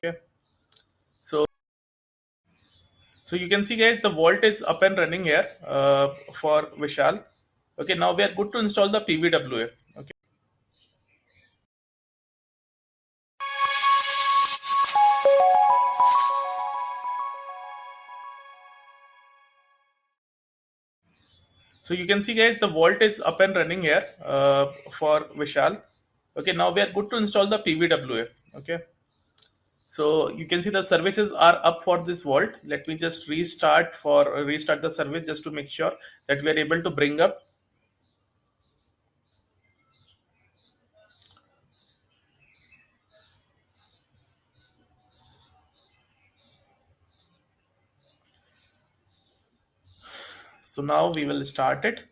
Okay. So you can see, guys, the vault is up and running here for Vishal. Okay, now we are good to install the PVWA. Okay. So you can see, guys, the vault is up and running here for Vishal. Okay, now we are good to install the PVWA. Okay. So you can see the services are up for this vault. Let me just restart the service just to make sure that we are able to bring up. So now we will start it.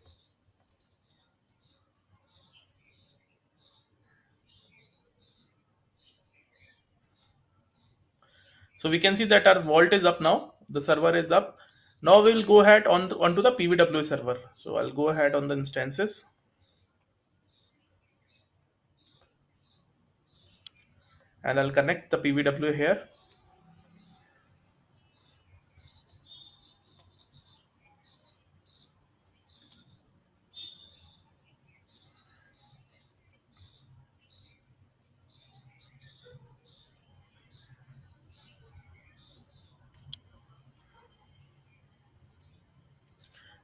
So we can see that our vault is up now. The server is up. Now we will go ahead onto the PVWA server. So I'll go ahead on the instances and I'll connect the PVWA here.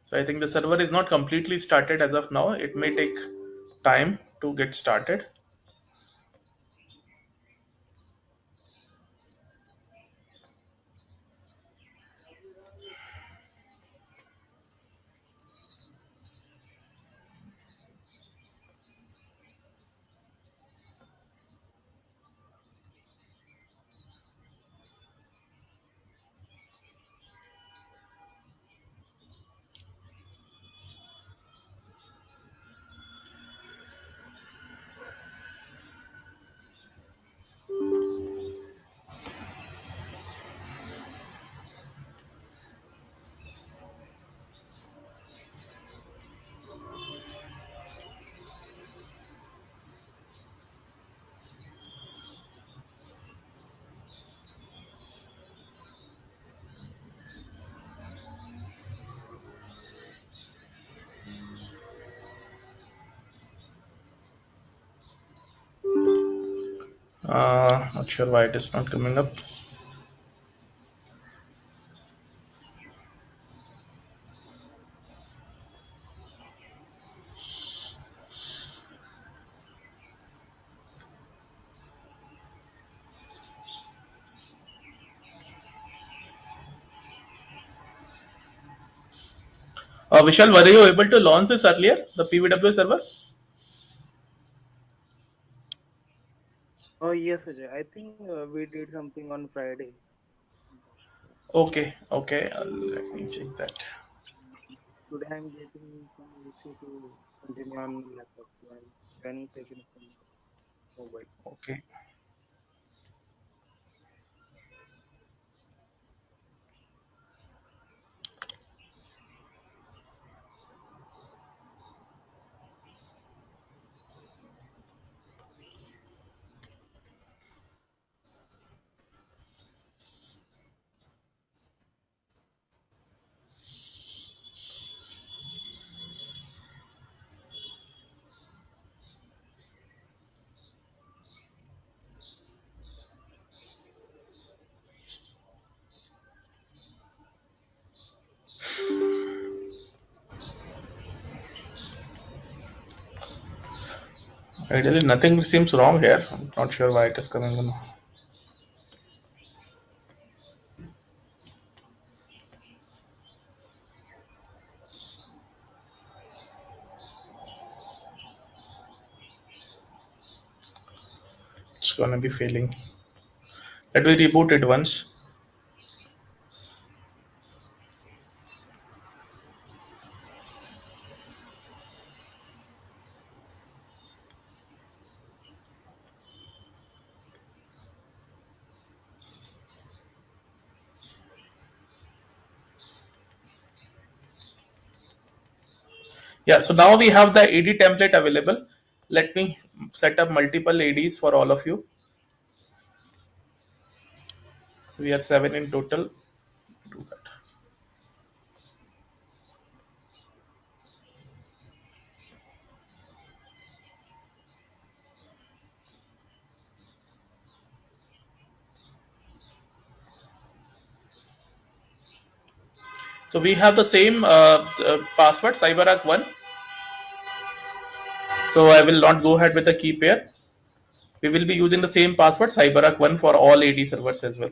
So I think the server is not completely started as of now. It may take time to get started. Not sure why it is not coming up. Vishal, were you able to launch this earlier, the PVWA server? Oh yes, Ajay. I think we did something on Friday. Okay, okay. Let me check that. Today I'm getting some issue to continue on laptop. So I'm joining session from mobile. Okay. Ideally, nothing seems wrong here. I'm not sure why it is coming on. It's gonna be failing. Let me reboot it once. Yeah, so now we have the AD template available. Let me set up multiple ADs for all of you. So we are 7 in total. Do that. So we have the same password, CyberArk1. So I will not go ahead with the key pair. We will be using the same password, CyberArk1, for all AD servers as well.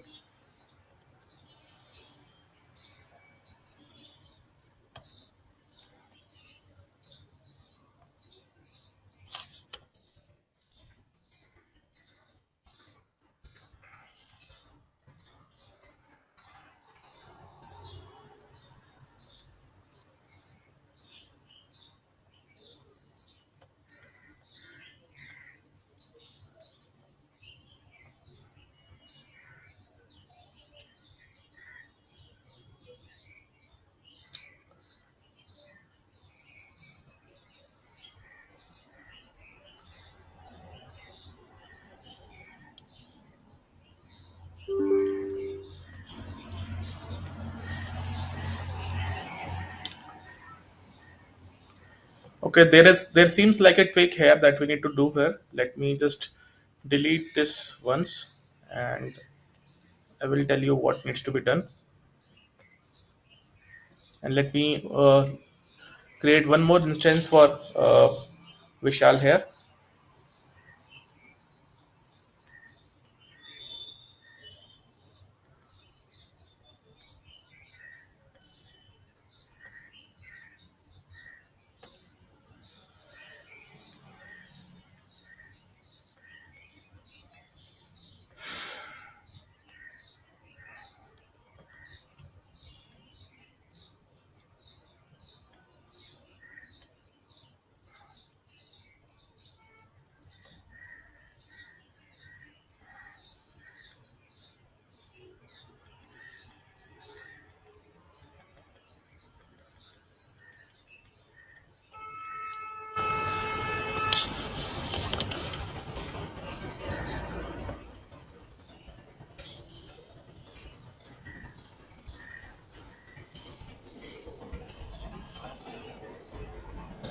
Okay, there seems like a tweak here that we need to do here. Let me just delete this once, and I will tell you what needs to be done. And let me create one more instance for Vishal here.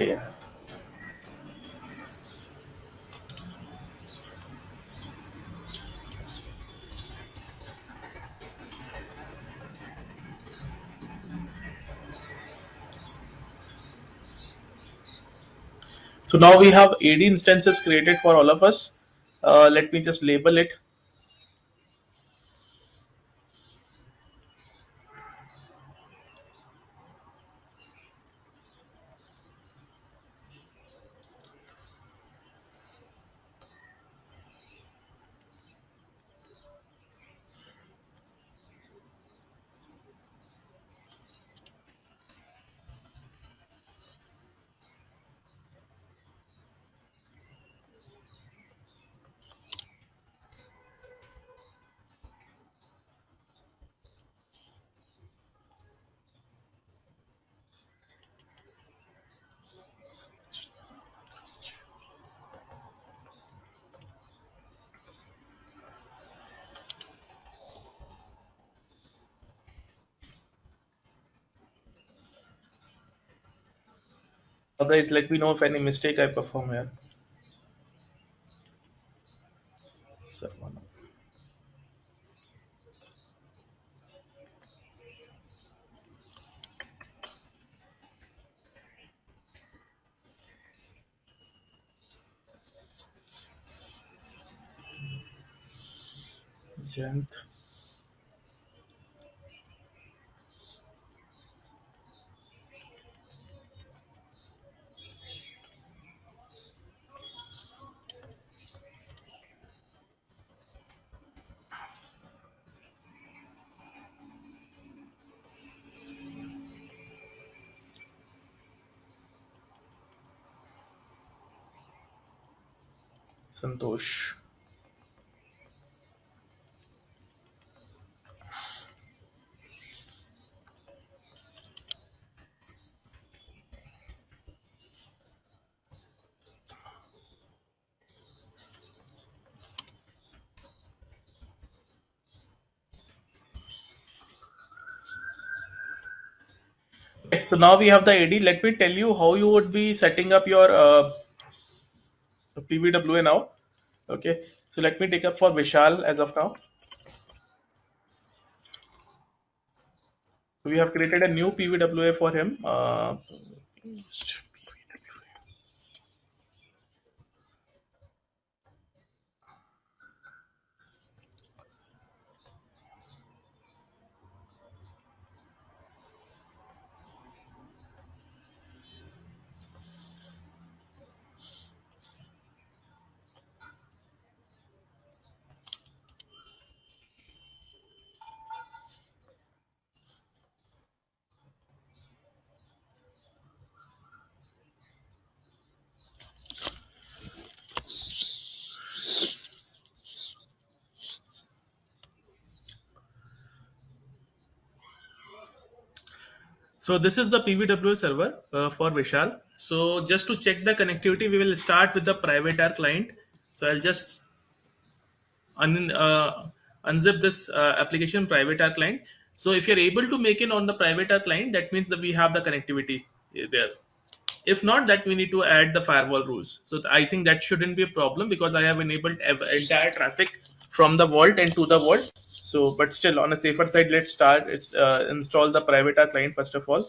Yeah. So now we have AD instances created for all of us. Let me just label it. Guys, let me know if any mistake I perform here. Sarvana. Jayant. Santosh. So now we have the AD. Let me tell you how you would be setting up your PVWA now. Okay. So let me take up for Vishal as of now. We have created a new PVWA for him. So this is the PVWA server for Vishal. So just to check the connectivity, we will start with the private R client. So I'll just unzip this application private R client. So if you're able to make it on the private R client, that means that we have the connectivity there. If not, that we need to add the firewall rules. So I think that shouldn't be a problem because I have enabled entire traffic from the vault and to the vault. So, but still on a safer side, let's start. It's install the private R client first of all.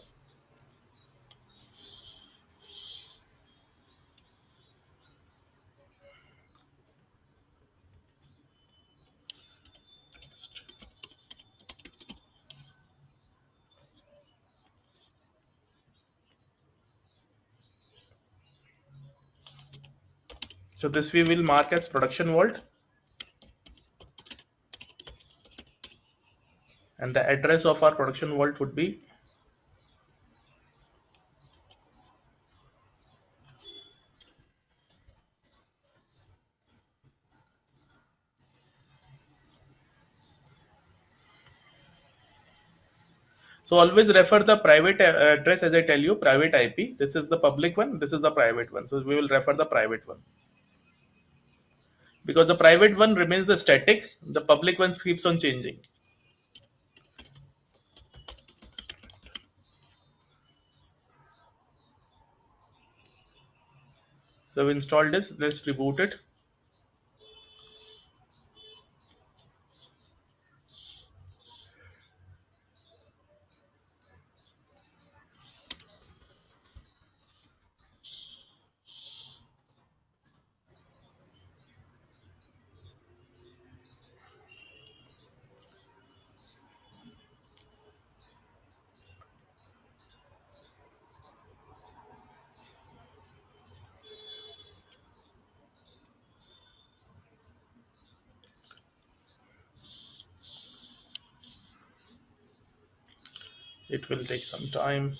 So this we will mark as production vault, and the address of our production vault would be. So always refer the private address as I tell you, private IP. This is the public one. This is the private one. So we will refer the private one because the private one remains the static. The public one keeps on changing. So we installed this. Let's reboot it. It will take some time.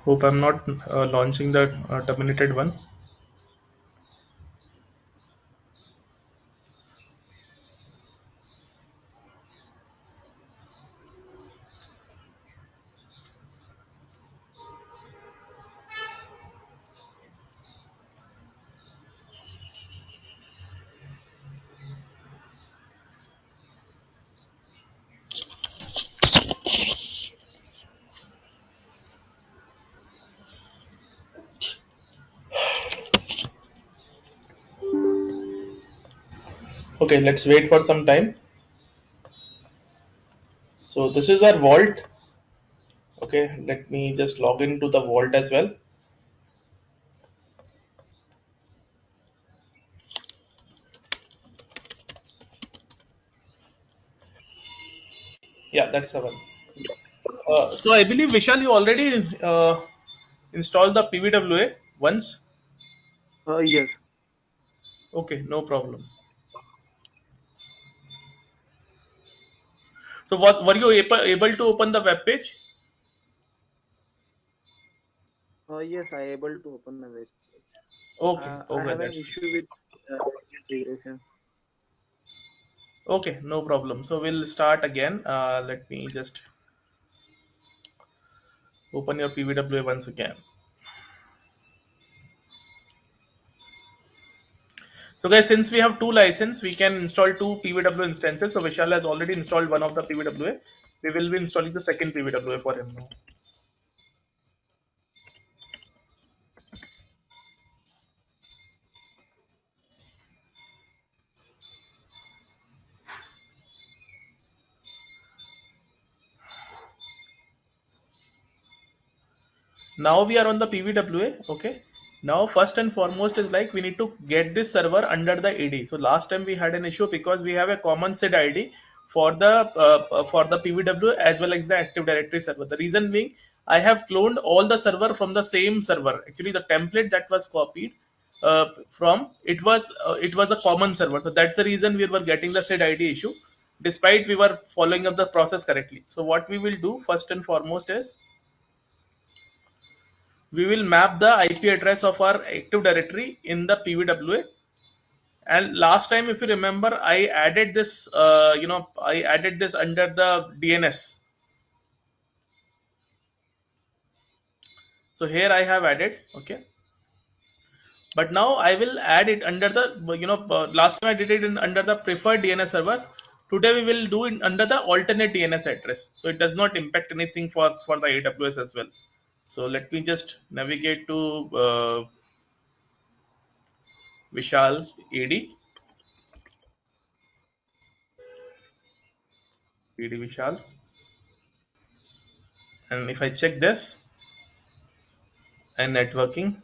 Hope I'm not launching the terminated one. Okay, let's wait for some time. So this is our vault. Okay, let me just log into the vault as well. Yeah, that's the one. So I believe Vishal, you already installed the PVWA once. Yes. Okay, no problem. So what were you able to open the web page? Yes, I able to open the website. Okay, I okay, have an that's issue with regression. okay, no problem. So we'll start again. Let me just open your PVWA once again. So guys, since we have two license, we can install two PVW instances. So Vishal has already installed one of the PVWA. We will be installing the second PVWA for him now. Now we are on the PVWA. Okay. Now first and foremost is like we need to get this server under the AD. So last time we had an issue because we have a common SID ID for the PVW as well as the Active Directory server. The reason being I have cloned all the server from the same server. Actually, the template that was copied from it was a common server. So that's the reason we were getting the SID ID issue, despite we were following up the process correctly. So what we will do first and foremost is we will map the IP address of our Active Directory in the PVWA. And last time, if you remember, I added this, I added this under the DNS. So here I have added, okay. But now I will add it under the, last time I did it in under the preferred DNS servers. Today we will do it under the alternate DNS address. So it does not impact anything for the AWS as well. So let me just navigate to Vishal AD Vishal. And if I check this and networking,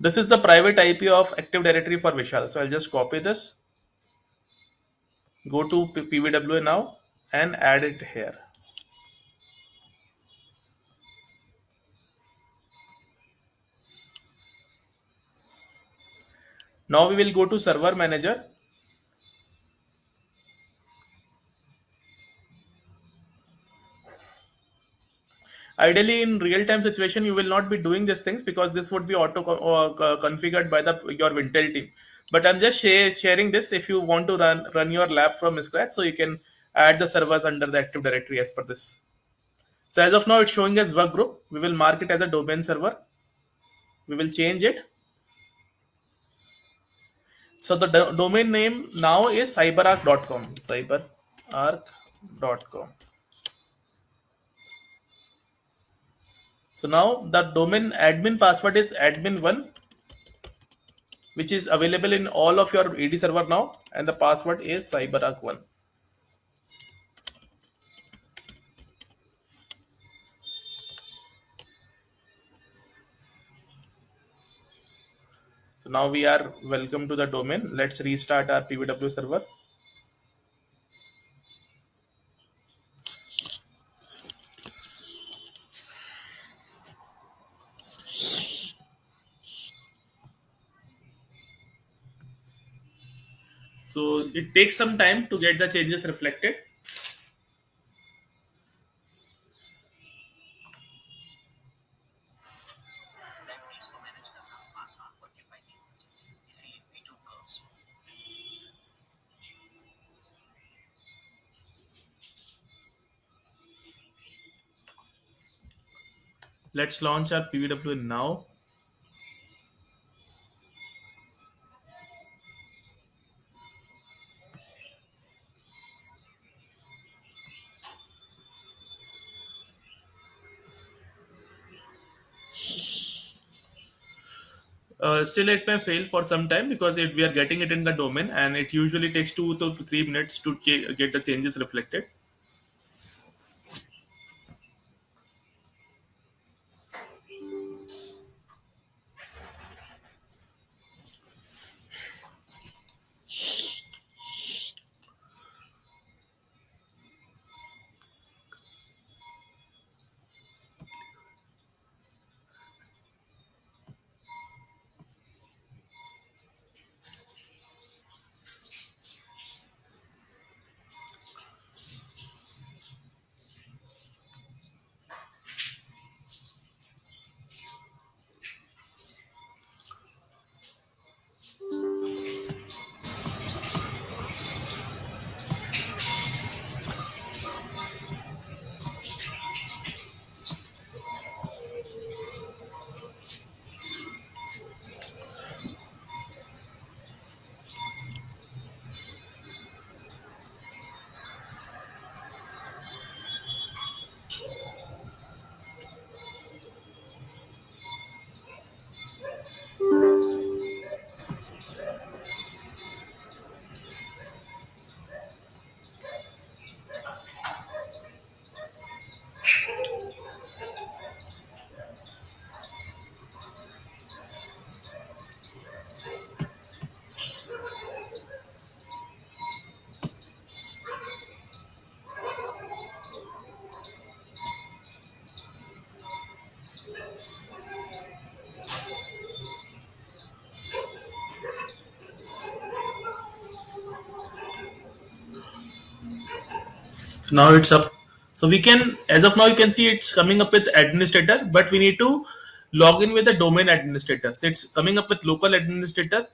this is the private IP of Active Directory for Vishal. So I'll just copy this, go to PVWA now and add it here. Now we will go to server manager. Ideally, in real-time situation, you will not be doing these things because this would be auto configured by the your Wintel team. But I'm just sharing this if you want to run your lab from scratch, so you can add the servers under the Active Directory as per this. So as of now, it's showing as work group. We will mark it as a domain server. We will change it. So the domain name now is cyberark.com. Cyberark.com. So now the domain admin password is admin1, which is available in all of your AD server now, and the password is cyberark1. So now we are welcome to the domain. Let's restart our PVW server. So it takes some time to get the changes reflected. Let's launch our PVW now. Still, it may fail for some time because we are getting it in the domain, and it usually takes 2 to 3 minutes to get the changes reflected. So now it's up. So we can, as of now, you can see it's coming up with administrator, but we need to log in with the domain administrator. So it's coming up with local administrator,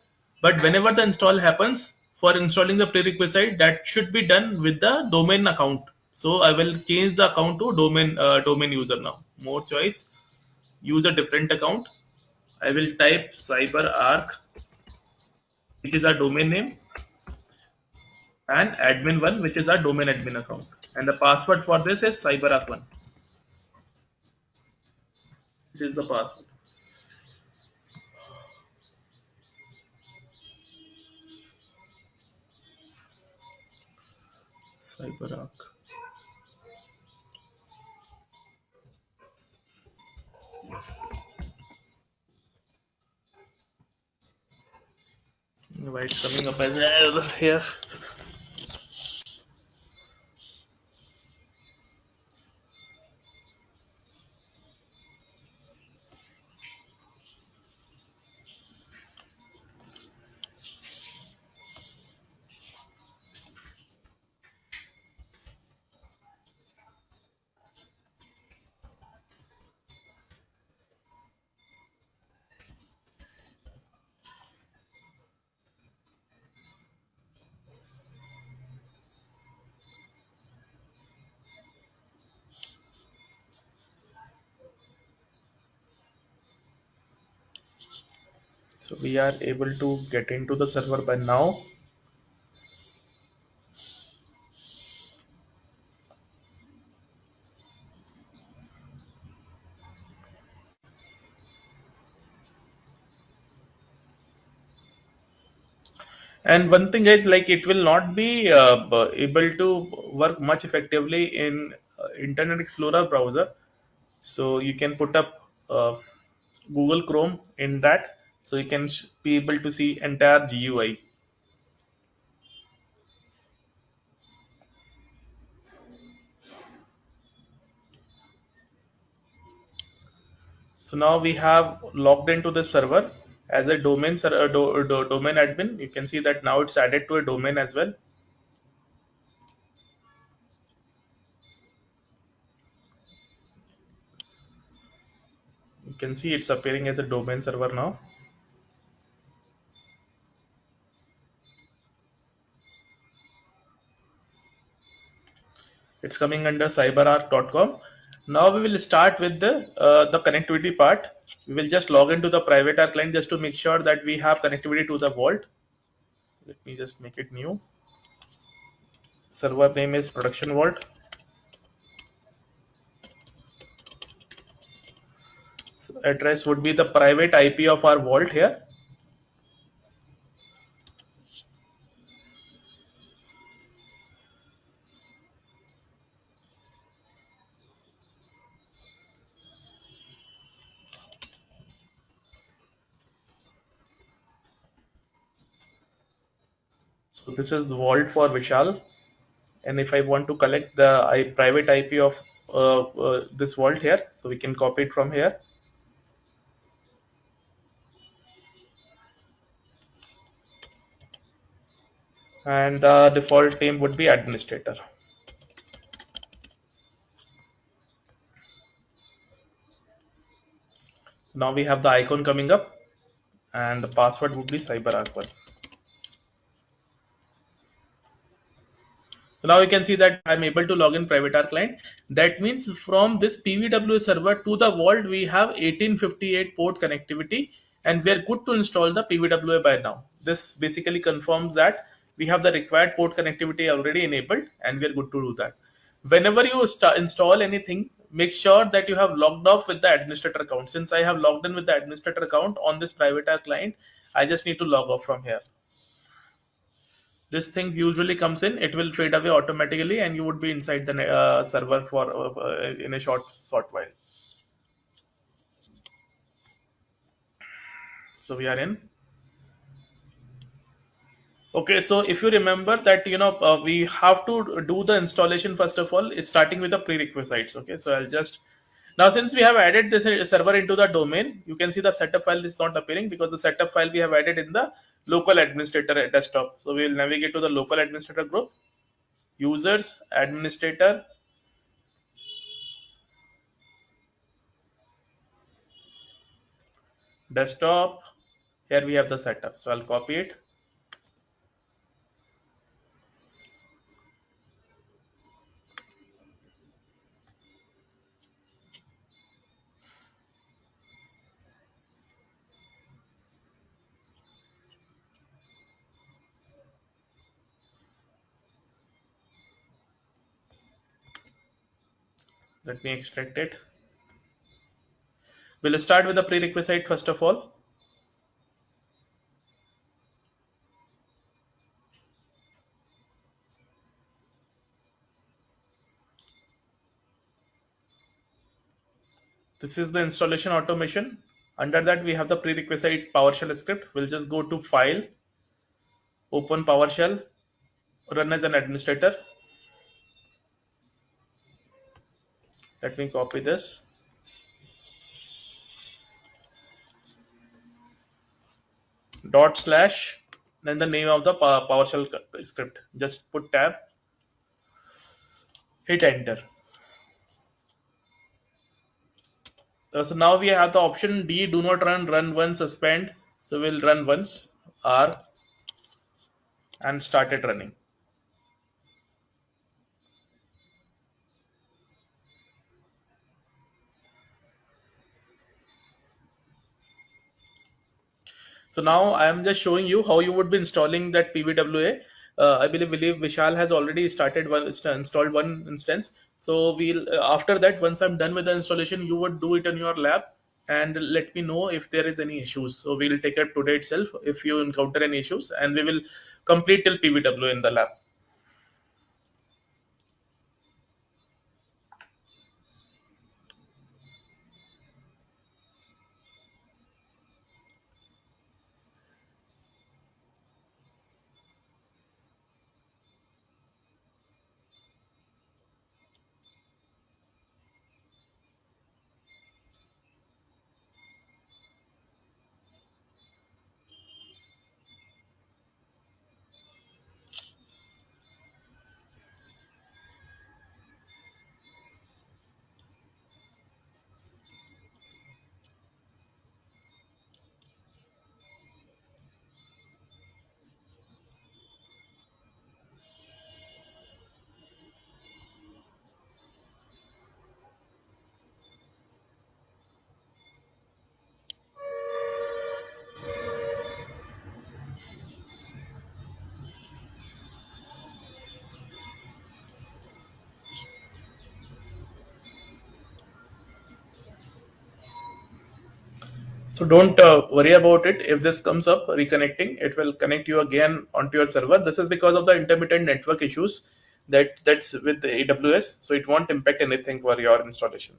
but whenever the install happens, for installing the prerequisite, that should be done with the domain account. So I will change the account to domain user now. More choice, use a different account. I will type CyberArk, which is our domain name, and admin1, which is our domain admin account. And the password for this is CyberArk1. This is the password. CyberArk. Why it's coming up as error here? So we are able to get into the server by now. And one thing is like it will not be able to work much effectively in Internet Explorer browser. So you can put up Google Chrome in that, so you can be able to see entire GUI. So now we have logged into the server as a domain admin. You can see that now it's added to a domain as well. You can see it's appearing as a domain server now. It's coming under cyberark.com. Now we will start with the connectivity part. We will just log into the private R client just to make sure that we have connectivity to the vault. Let me just make it new. Server name is production vault. So address would be the private IP of our vault here. So this is the vault for Vishal. And if I want to collect the private IP of this vault here, so we can copy it from here. And the default name would be administrator. So now we have the icon coming up, and the password would be CyberArk1. So now you can see that I'm able to log in private R client. That means from this PVWA server to the vault, we have 1858 port connectivity, and we are good to install the PVWA by now. This basically confirms that we have the required port connectivity already enabled, and we are good to do that. Whenever you install anything, make sure that you have logged off with the administrator account. Since I have logged in with the administrator account on this private R client, I just need to log off from here. This thing usually comes in, it will fade away automatically, and you would be inside the server for in a short while. So we are in. Okay, so if you remember that we have to do the installation first of all. It's starting with the prerequisites. Okay, so I'll just now, since we have added this server into the domain, you can see the setup file is not appearing because the setup file we have added in the local administrator desktop. So we will navigate to the local administrator group. users, administrator, desktop. Here we have the setup. So I'll copy it. Let me extract it. We'll start with the prerequisite first of all. This is the installation automation. Under that, we have the prerequisite PowerShell script. We'll just go to File, open PowerShell, run as an administrator. Let me copy this. Dot slash, then the name of the PowerShell script. Just put tab, hit enter. So now we have the option D, do not run, run once, suspend. So we'll run once, R, and start it running. So now I am just showing you how you would be installing that PVWA. I believe Vishal has already started installed one instance. So we'll after that, once I'm done with the installation, you would do it in your lab and let me know if there is any issues. So we'll take it today itself if you encounter any issues, and we will complete till PVWA in the lab. So don't worry about it. If this comes up reconnecting, it will connect you again onto your server. This is because of the intermittent network issues that's with the AWS. So it won't impact anything for your installation.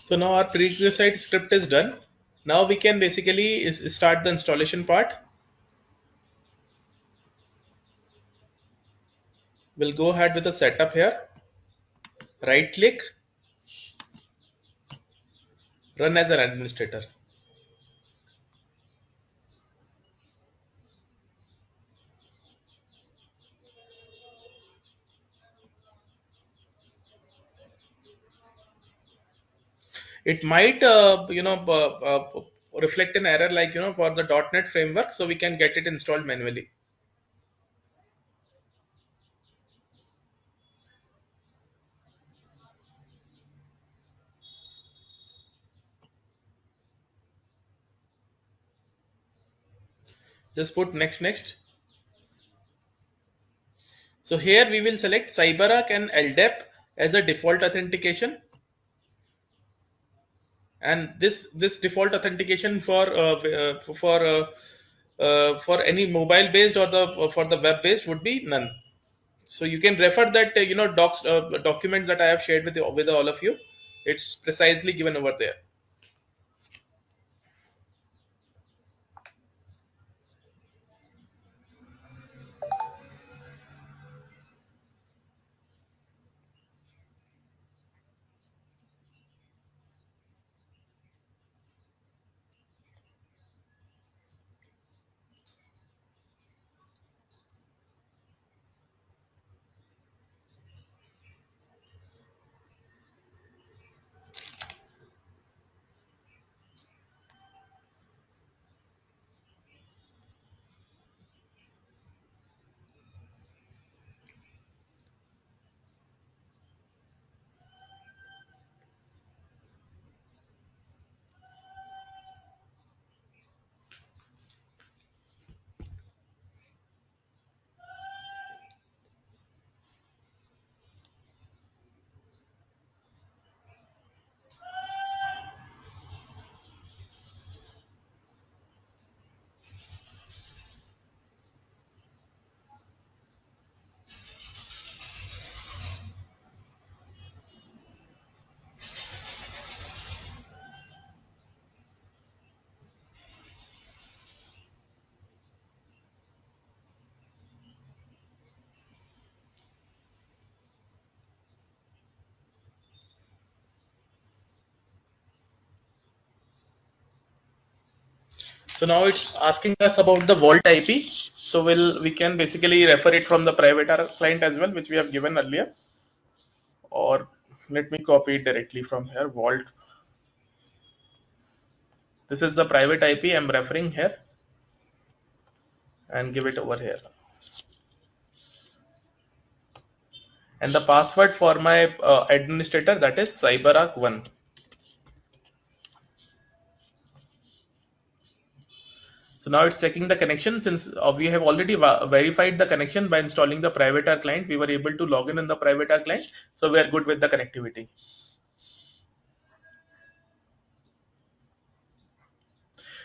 So now our prerequisite script is done. Now we can basically start the installation part. We'll go ahead with the setup here. Right click, run as an administrator. It might reflect an error like for the .NET framework, so we can get it installed manually. Just put next. So here we will select CyberArk and LDAP as a default authentication, and this default authentication for any mobile based or the for the web based would be none. So you can refer that document that I have shared with all of you. It's precisely given over there. So now it's asking us about the Vault IP. So we can basically refer it from the private client as well, which we have given earlier. Or let me copy it directly from here. Vault. This is the private IP I'm referring here, and give it over here. And the password for my administrator, that is CyberArk1. So now it's checking the connection. Since we have already verified the connection by installing the private client, we were able to log in the private client. So we are good with the connectivity.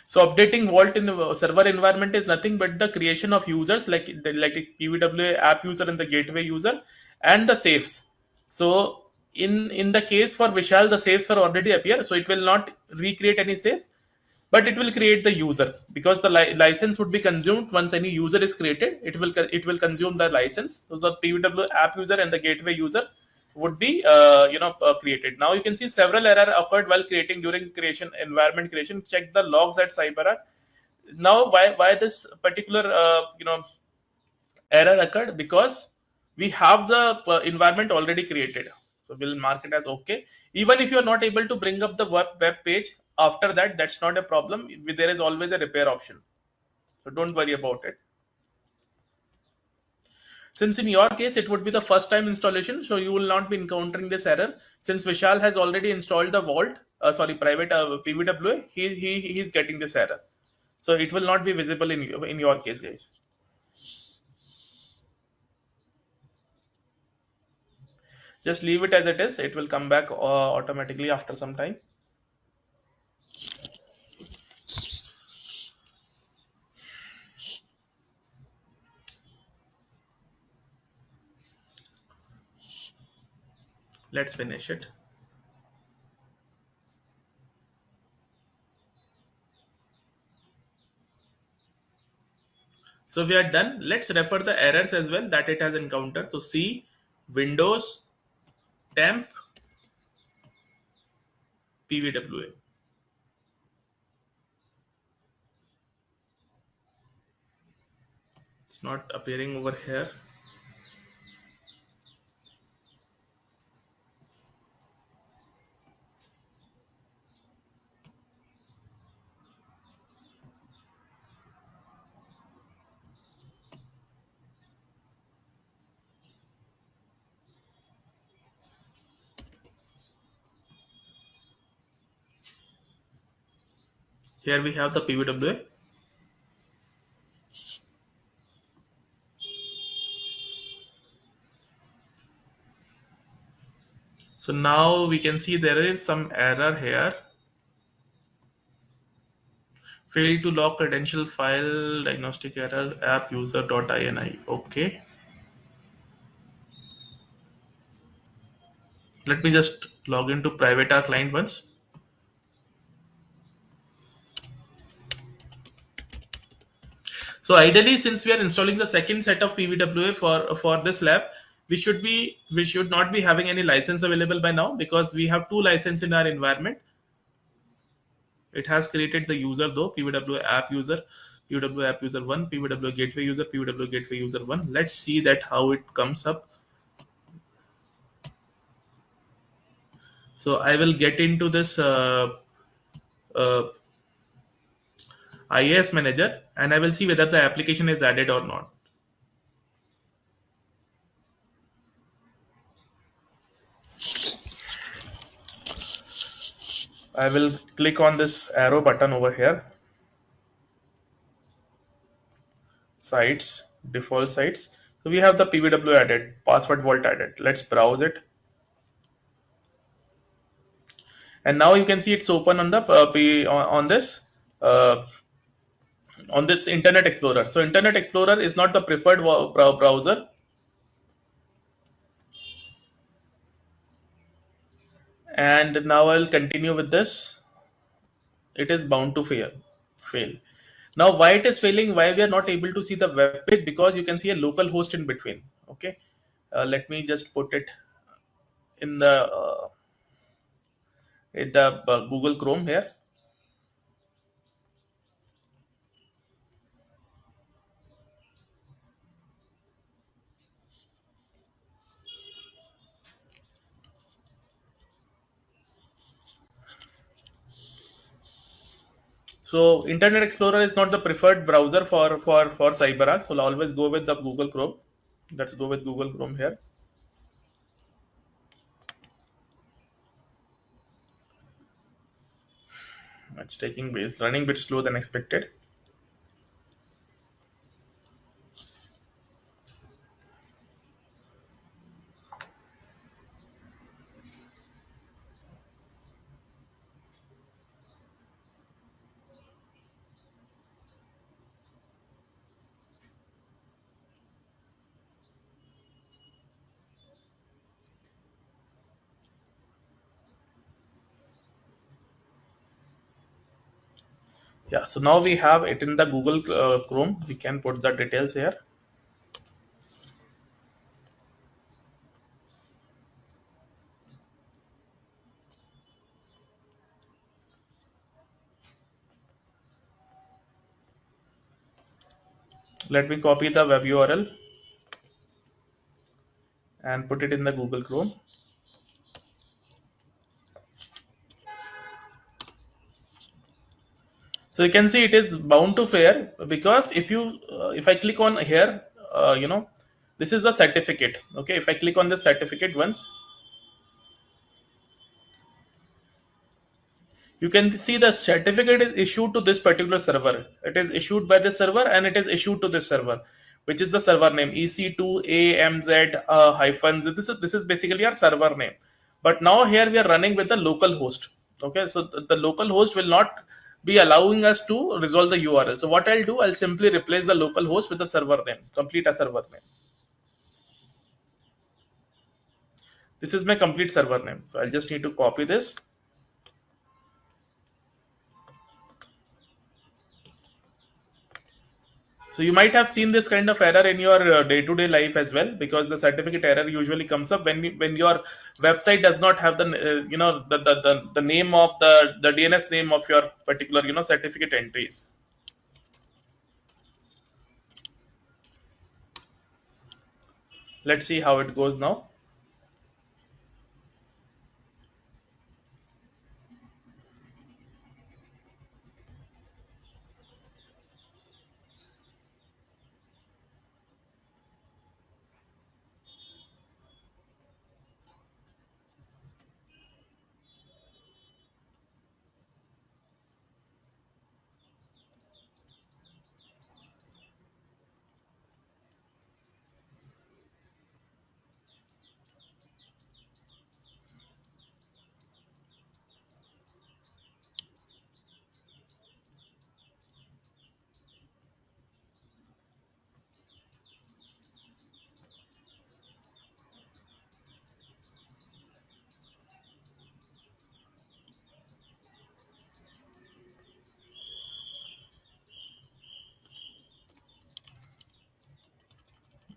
So updating Vault in server environment is nothing but the creation of users like a PVWA app user and the gateway user and the safes. So in the case for Vishal, the safes are already appear, so it will not recreate any safe, but it will create the user because the license would be consumed once any user is created. It will consume the license. So the PVW app user and the gateway user would be created. Now you can see several error occurred while creating during creation environment creation. Check the logs at CyberArk. Now why this particular error occurred? Because we have the environment already created, so we'll mark it as okay. Even if you're not able to bring up the web page after that, that's not a problem. There is always a repair option, so don't worry about it. Since in your case it would be the first time installation, so you will not be encountering this error. Since Vishal has already installed the Vault, private PVWA, he's getting this error, so it will not be visible in your case, guys. Just leave it as it is. It will come back automatically after some time. Let's finish it. So we are done. Let's refer the errors as well that it has encountered. So C, Windows, temp, PVWA. It's not appearing over here. Here we have the PVWA. So now we can see there is some error here. Failed to lock credential file, diagnostic error, app user.ini. Okay. Let me just log into private R client once. So ideally, since we are installing the second set of PVWA for this lab, we should not be having any license available by now, because we have two licenses in our environment. It has created the user though, PVWA app user, PVWA app user 1, PVWA gateway user, PVWA gateway user 1. Let's see that how it comes up. So I will get into this uh, IAS manager, and I will see whether the application is added or not. I will click on this arrow button over here. Sites, default sites. So we have the PVW added, password vault added. Let's browse it. And now you can see it's open on the uh, on this Internet Explorer. So Internet Explorer is not the preferred browser, and now I'll continue with this. It is bound to fail. Now why it is failing, why we are not able to see the web page, because you can see a local host in between. Okay, let me just put it in the Google Chrome here. So Internet Explorer is not the preferred browser for CyberArk. So I'll always go with the Google Chrome. Let's go with Google Chrome here. It's running a bit slow than expected. Yeah, so now we have it in the Google Chrome. We can put the details here. Let me copy the web URL and put it in the Google Chrome. So you can see it is bound to fail, because if I click on here, this is the certificate. Okay, if I click on the certificate once, you can see the certificate is issued to this particular server. It is issued by the server, and it is issued to this server, which is the server name EC2AMZ hyphen. This is basically our server name. But now here we are running with the local host. Okay, so the local host will not be allowing us to resolve the URL. So what I'll do, I'll simply replace the local host with the server name, complete a server name. This is my complete server name. So I'll just need to copy this. So you might have seen this kind of error in your day-to-day life as well, because the certificate error usually comes up when your website does not have the name of the DNS name of your particular certificate entries. Let's see how it goes now.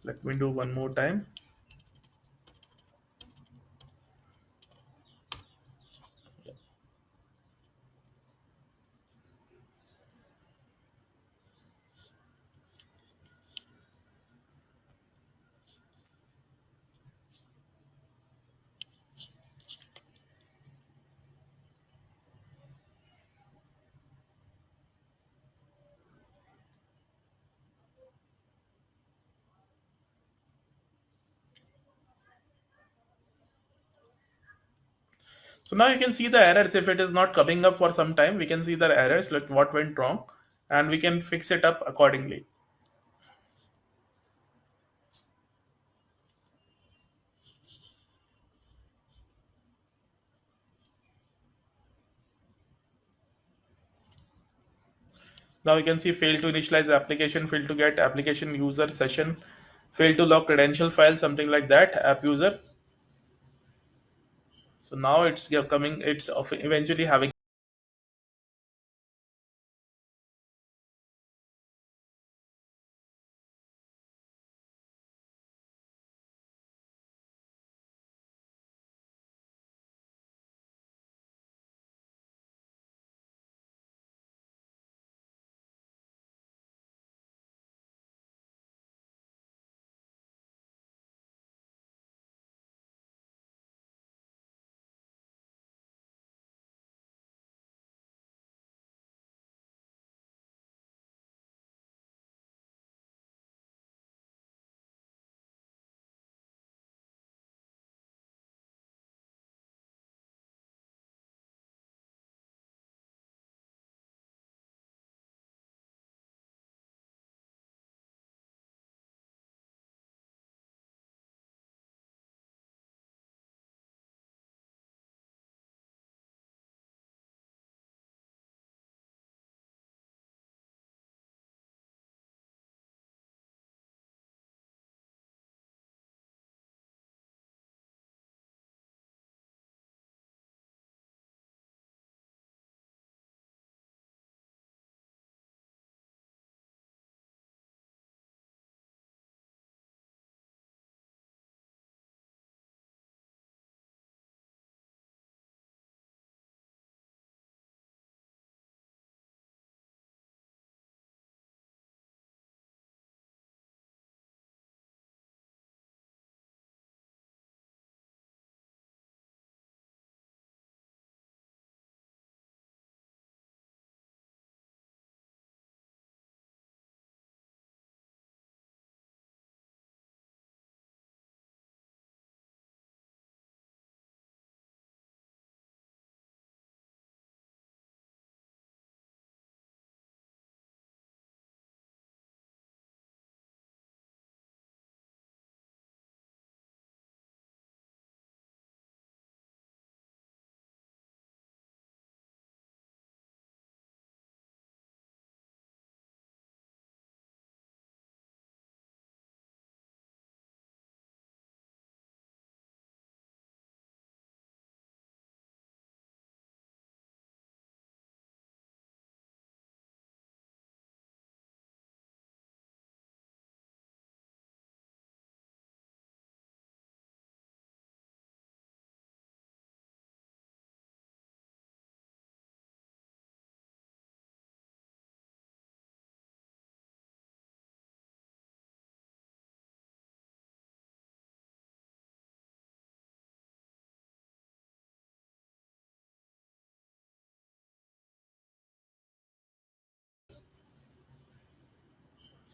Let me do one more time. So now you can see the errors. If it is not coming up for some time, we can see the errors, like what went wrong, and we can fix it up accordingly. Now you can see fail to initialize application, fail to get application user session, fail to log credential file, something like that, app user. So now it's coming, it's eventually having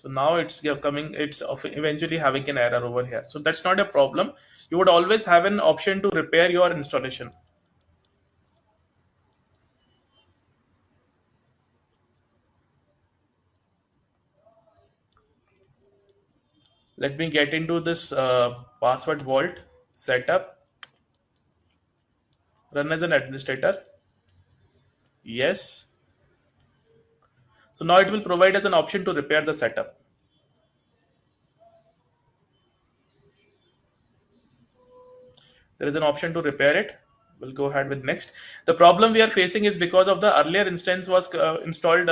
So now it's coming, it's eventually having an error over here. So that's not a problem. You would always have an option to repair your installation. Let me get into this password vault setup, run as an administrator. Yes. So now it will provide us an option to repair the setup. There is an option to repair it. We'll go ahead with next. The problem we are facing is because of the earlier instance was installed,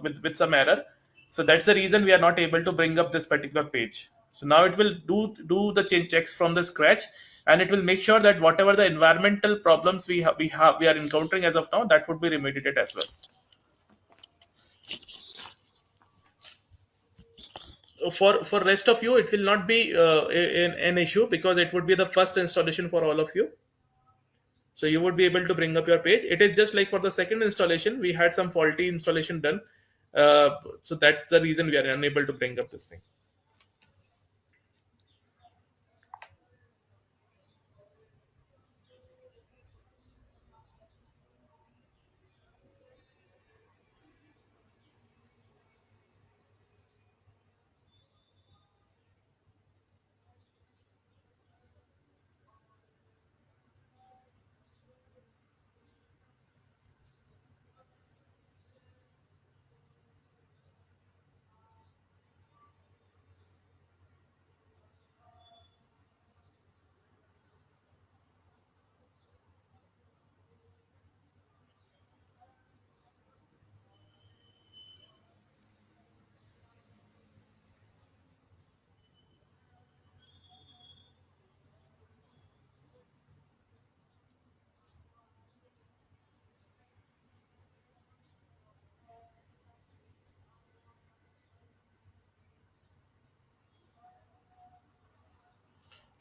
with some error. So that's the reason we are not able to bring up this particular page. So now it will do the change checks from the scratch, and it will make sure that whatever the environmental problems we are encountering as of now, that would be remediated as well. For rest of you, it will not be an issue because it would be the first installation for all of you. So you would be able to bring up your page. It is just like for the second installation, we had some faulty installation done. So that's the reason we are unable to bring up this thing.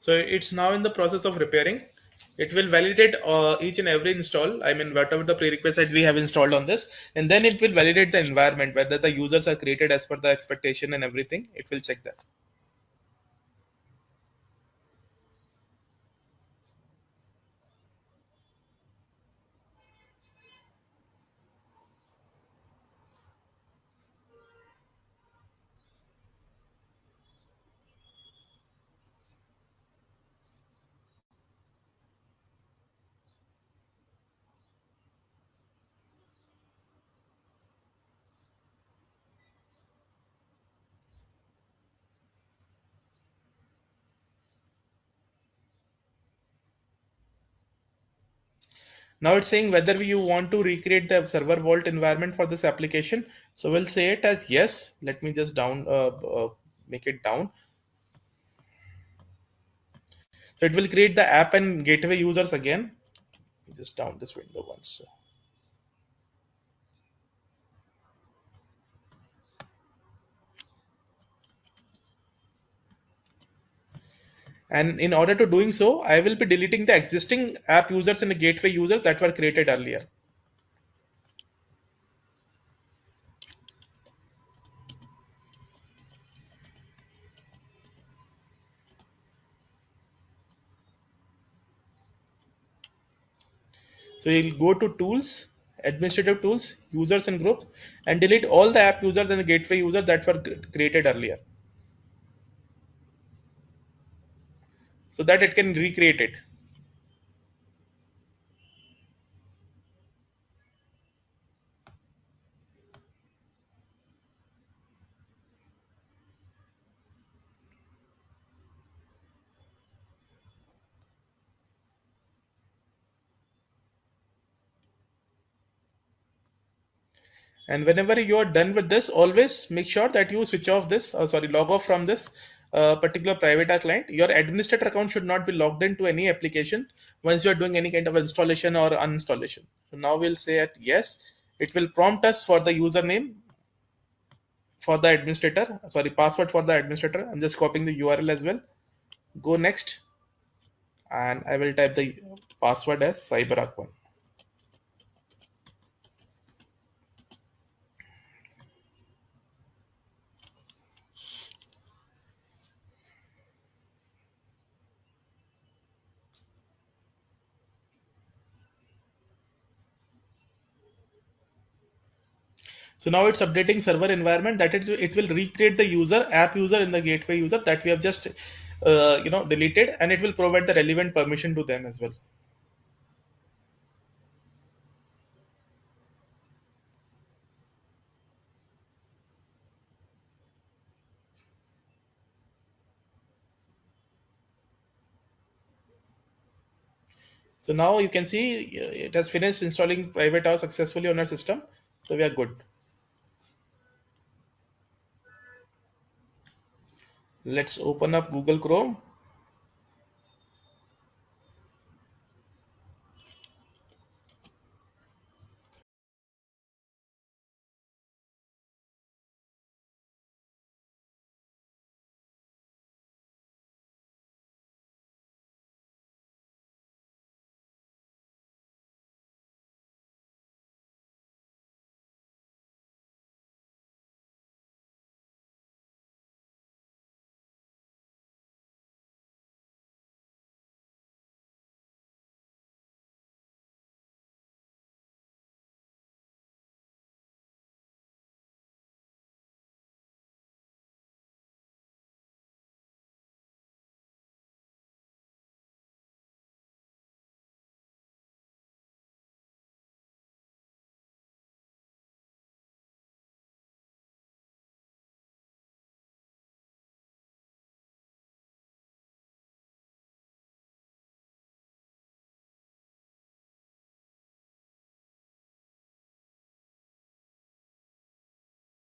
So it's now in the process of repairing. It will validate each and every install. I mean, whatever the prerequisite we have installed on this, and then it will validate the environment, whether the users are created as per the expectation and everything. It will check that. Now it's saying whether you want to recreate the server vault environment for this application. So we'll say it as yes. Let me just make it down. So it will create the app and gateway users again. Just down this window once. And in order to doing so, I will be deleting the existing app users and the gateway users that were created earlier. So you'll go to tools, administrative tools, users and groups, and delete all the app users and the gateway users that were created earlier, so that it can recreate it. And whenever you are done with this, always make sure that you switch off this, log off from this particular private client. Your administrator account should not be logged into any application once you are doing any kind of installation or uninstallation. So now we'll say at yes. It will prompt us for the username for the administrator, password for the administrator. I'm just copying the URL as well. Go next, and I will type the password as CyberArk1. So now it's updating server environment, that it will recreate the user, app user in the gateway user that we have just deleted, and it will provide the relevant permission to them as well. So now you can see it has finished installing private house successfully on our system. So we are good. Let's open up Google Chrome.